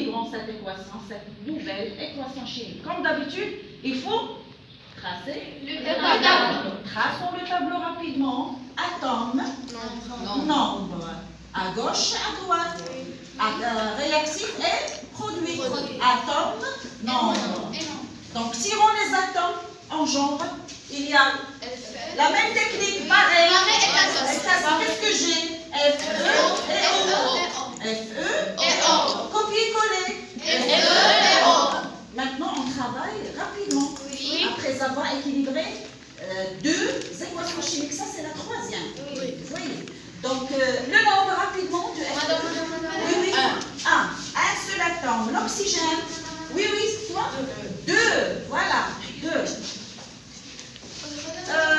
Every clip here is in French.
équilibrant cette équation, cette nouvelle équation chimique. Comme d'habitude, il faut tracer le tableau. Traçons le tableau rapidement. Atome, nombre. À gauche, à droite. Réactif et produit. Atome, nombre. Donc, tirons les atomes en genre. Il y a la même technique, pareil. Qu'est-ce que j'ai? Fe et O. Fe et O. Copier-coller. Fe et O. Maintenant, on travaille rapidement. Après avoir équilibré deux équations chimiques. Ça, c'est la troisième. Vous voyez? Donc, le nombre rapidement de Fe. Oui. Un seul atome. L'oxygène. Oui, toi. 2. Voilà. 2.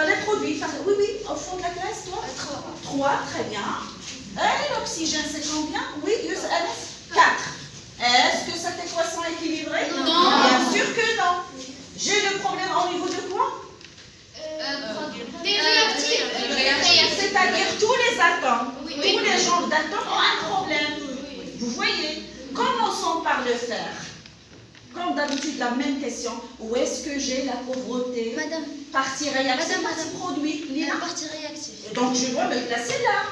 Les produits. Oui, au fond de la classe, toi. 3. Très bien. Et l'oxygène, c'est combien? Oui, 4. Est-ce que cette équation est équilibrée? Non. Bien sûr que non. J'ai le problème au niveau de quoi? Des réactifs. C'est-à-dire tous les atomes, tous les genres d'atomes ont un problème. Vous voyez? Commençons par le fer. Comme d'habitude, la même question. Où est-ce que j'ai la pauvreté? Madame. Partie réactive, partie produit. La partie réactive. Donc je dois me placer là.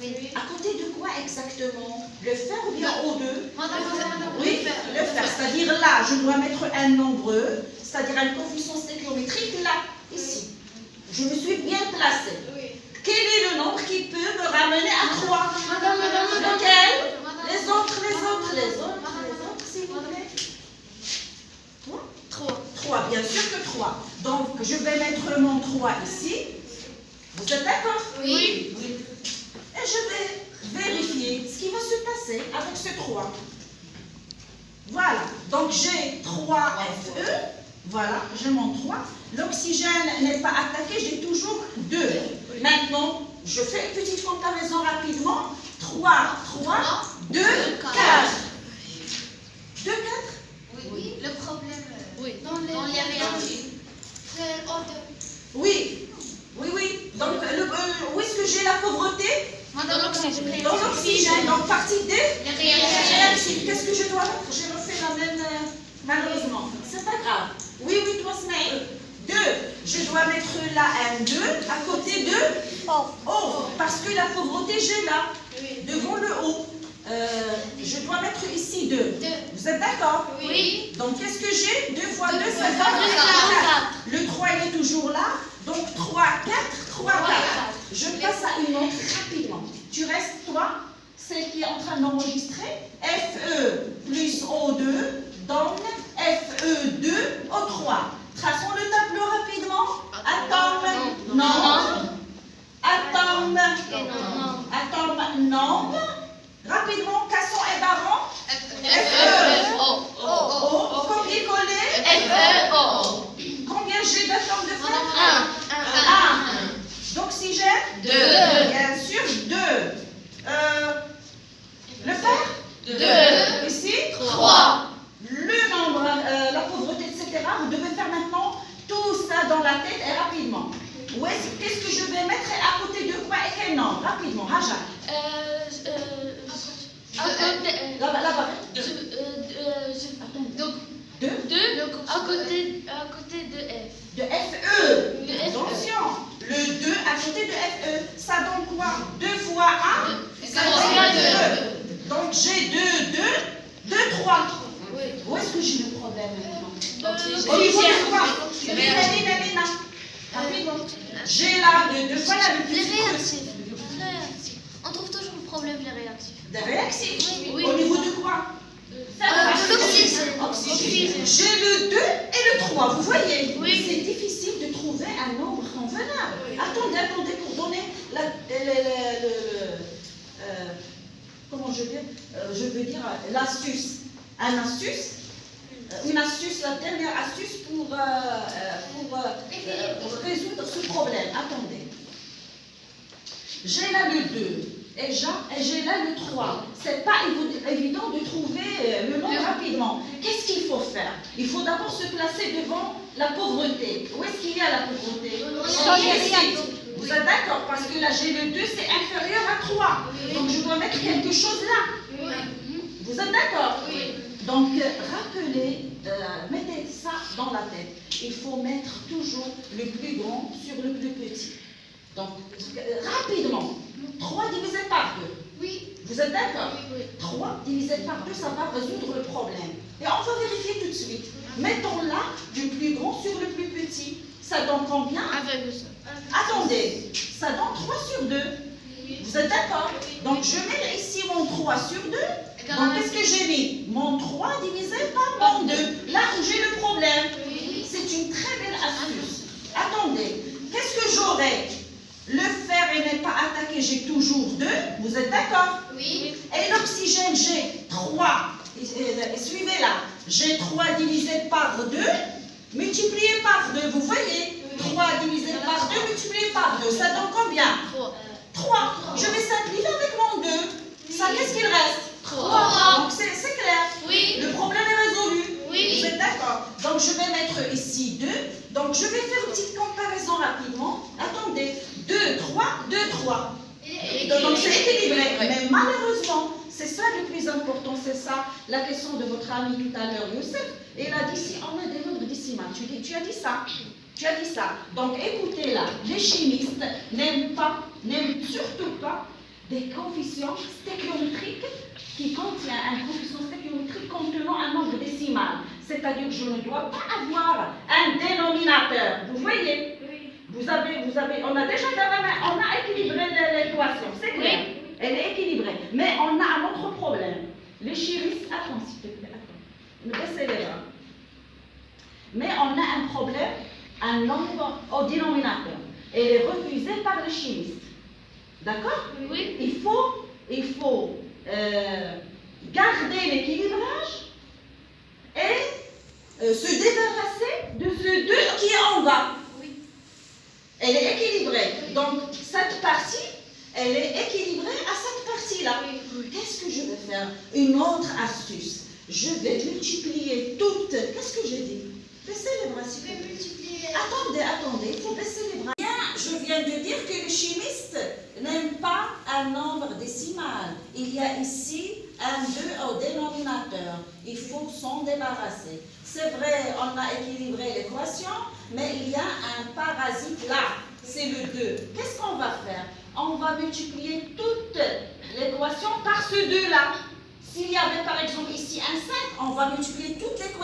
Oui. À côté de quoi exactement? Le fer ou bien O2? Oui, le fer. C'est-à-dire là, je dois mettre un nombreux, c'est-à-dire une coefficient stéchiométrique là, ici. Je me suis bien placée. Quel est le nombre qui peut me ramener à 3? Lequel? Les autres, s'il vous plaît. 3, bien sûr que 3. Donc, je vais mettre mon 3 ici. Vous êtes d'accord? Oui. Et je vais vérifier ce qui va se passer avec ce 3. Voilà. Donc, j'ai 3 Fe. Voilà, j'ai mon 3. L'oxygène n'est pas attaqué, j'ai toujours 2. Maintenant, je fais une petite comparaison rapidement. 3, 2, 4. 2, 4? Oui. Le problème Dans les réactifs. c'est O2. Oui. Donc, où est-ce que j'ai la pauvreté? Dans l'oxygène. Dans l'oxygène. Donc, partie D. Les réactifs. Qu'est-ce que je dois mettre? J'ai refait la même, malheureusement. C'est pas grave. Oui, toi, Smaïl. 2. Je dois mettre là un 2 à côté de O. Parce que la pauvreté, j'ai là. Devant le O. Je dois mettre ici 2. Vous êtes d'accord? Oui. Donc, qu'est-ce que j'ai? 2 fois 2, ça fait 4. Le 3, il est toujours là. Donc, 3, 4, 3, 4. Je passe à une autre rapidement. Tu restes, toi, celle qui est en train d'enregistrer. Fe plus O2 donne Fe2 O3. Traçons le tableau rapidement. Atome, nombre. Atome, nombre. Rapidement, cassons et barrons. Fe. O. Copier-coller. FeO. Combien j'ai d'atomes de fer? 1. D'oxygène? 2. Bien sûr, 2. Le fer? 2. Ici? 3. Le nombre, la pauvreté, etc. Vous devez faire maintenant tout ça dans la tête et rapidement. Qu'est-ce que je vais mettre à côté de quoi et quel nombre? Rapidement, Haja. Là-bas. Donc, 2. à côté de F. De Fe. Attention. Le 2 à côté de Fe. Ça donne quoi? 2 fois 1. Ça donne 2. Donc j'ai 2, 3. Où est-ce que j'ai le problème maintenant? Au niveau de quoi? Lina. Rapidement. J'ai là 2 fois la Les multiplication. réactifs. On trouve toujours le problème des réactifs. Des réactifs. Oui. Au niveau de quoi? L'oxygène. J'ai le 2 et le 3, vous voyez? Oui. C'est difficile de trouver un nombre convenable. Attendez, pour donner comment je veux dire l'astuce. Une astuce, la dernière astuce pour résoudre ce problème. Attendez. J'ai là le 2. Et j'ai là le 3. C'est pas évident de trouver le nombre rapidement. Qu'est-ce qu'il faut faire? Il faut d'abord se placer devant la pauvreté. Où est-ce qu'il y a la pauvreté? Vous êtes d'accord? Parce que là, j'ai le 2, c'est inférieur à 3. Donc, je dois mettre quelque chose là. Vous êtes d'accord? Donc, rappelez, mettez ça dans la tête. Il faut mettre toujours le plus grand sur le plus petit. Donc, rapidement, 3 divisé par 2. Oui. Vous êtes d'accord? Oui. 3 divisé par 2, ça va résoudre le problème. Et on va vérifier tout de suite. Mettons là du plus grand sur le plus petit. Ça donne combien? 1,5. Attendez, ça donne 3 sur 2. Vous êtes d'accord? Donc je mets ici mon 3 sur 2. Donc qu'est-ce que j'ai mis? Mon 3 divisé par mon 2. Là où j'ai le problème. C'est une très belle astuce. Attendez, qu'est-ce que j'aurai? Le fer n'est pas attaqué, j'ai toujours 2. Vous êtes d'accord? Oui. Et l'oxygène, j'ai 3. Suivez là. J'ai 3 divisé par 2, multiplié par 2. Vous voyez? 3 divisé par 2, multiplié par 2. Ça donne combien? 3. Je vais simplifier avec mon 2. Ça, qu'est-ce qu'il reste? 3. Donc c'est clair. Oui. Le problème est résolu. Oui. Vous êtes d'accord? Donc je vais mettre ici 2. Donc je vais faire une petite comparaison rapidement. Attendez. 2, 3, 2, 3. Donc c'est équilibré. Mais malheureusement, c'est ça le plus important. C'est ça la question de votre ami tout à l'heure, Youssef. Et il a dit si on a des nombres décimales. Tu as dit ça. Tu as dit ça. Donc écoutez là, les chimistes n'aiment surtout pas des coefficients stéchiométriques qui contiennent un coefficient stéchiométrique contenant un nombre décimal. C'est-à-dire que je ne dois pas avoir un dénominateur. Vous voyez? On a déjà on a équilibré l'équation, c'est clair. Elle est équilibrée. Mais on a un autre problème. Les chimistes, attends s'il te plaît, attends. Ne baissez les bras. Mais on a un problème, un nombre au dénominateur. Elle est refusée par les chimistes. D'accord? Oui. Il faut garder l'équilibrage et se débarrasser de ce 2 qui est en bas. Oui. Elle est équilibrée. Donc, cette partie, elle est équilibrée à cette partie-là. Qu'est-ce que je vais faire? Une autre astuce. Je vais multiplier toutes. Qu'est-ce que j'ai dit? Baissez les bras, s'il vous plaît. Attendez, il faut baisser les bras. Bien, je viens de dire que les chimistes n'aiment pas un nombre décimal. Il y a ici un 2 au dénominateur. Il faut s'en débarrasser. C'est vrai, on a équilibré l'équation, mais il y a un parasite là. C'est le 2. Qu'est-ce qu'on va faire? On va multiplier toute l'équation par ce 2 là. S'il y avait par exemple ici un 5, on va multiplier toute l'équation